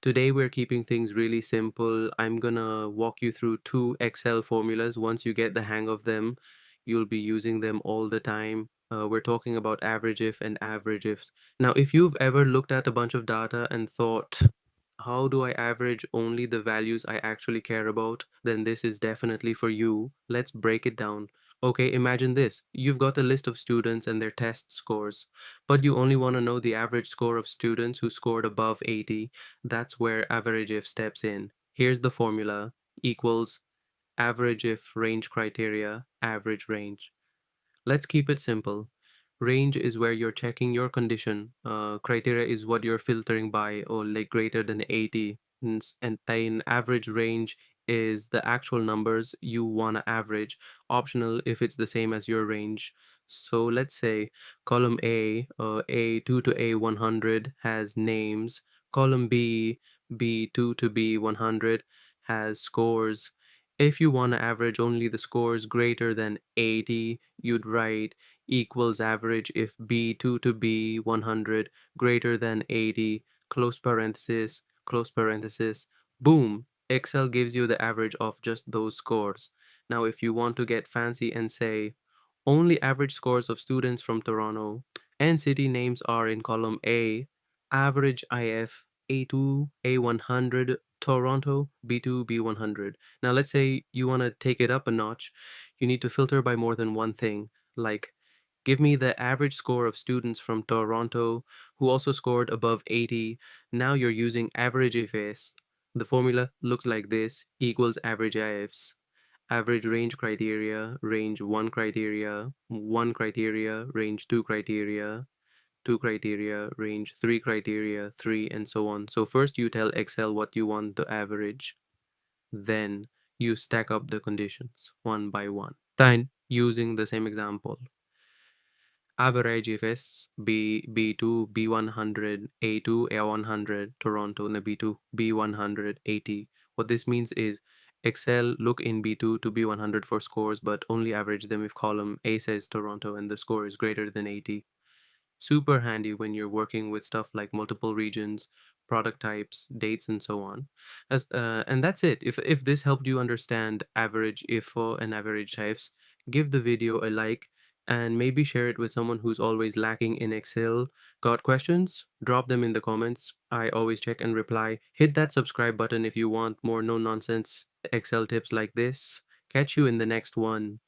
Today we're keeping things really simple. I'm gonna walk you through two Excel formulas. Once you get the hang of them, you'll be using them all the time. We're talking about average if and average ifs. Now, if you've ever looked at a bunch of data and thought, how do I average only the values I actually care about? Then this is definitely for you. Let's break it down. Okay, imagine this. You've got a list of students and their test scores, but you only want to know the average score of students who scored above 80. That's where average if steps in. Here's the formula equals average if range criteria, average range. Let's keep it simple. Range is where you're checking your condition. Criteria is what you're filtering by, or like greater than 80. And then average range is the actual numbers you want to average, optional if it's the same as your range. So let's say column A2 to A100 has names. Column B, B2 to B100 has scores. If you want to average only the scores greater than 80, you'd write equals average if B2 to B100 greater than 80, close parenthesis, boom, Excel gives you the average of just those scores. Now, if you want to get fancy and say only average scores of students from Toronto and city names are in column A, average IF A2, A100, Toronto, B2, B100. Now, let's say you want to take it up a notch. You need to filter by more than one thing, like give me the average score of students from Toronto who also scored above 80. Now you're using average IFs. The formula looks like this equals average IFs. Average range criteria, range 1 criteria, range 2 criteria, range 3 criteria, 3, and so on. So first you tell Excel what you want to average, then you stack up the conditions one by one. Then, using the same example, AVERAGEIFS B2 B100 A2 A100 Toronto na B2 B100 80. What this means is Excel look in B2 to B100 for scores, but only average them if column A says Toronto and the score is greater than 80. Super handy when you're working with stuff like multiple regions, product types, dates, and so on. And that's it. If this helped you understand average IFO and average types, give the video a like and maybe share it with someone who's always lacking in Excel. Got questions? Drop them in the comments. I always check and reply. Hit that subscribe button if you want more no nonsense Excel tips like this. Catch you in the next one.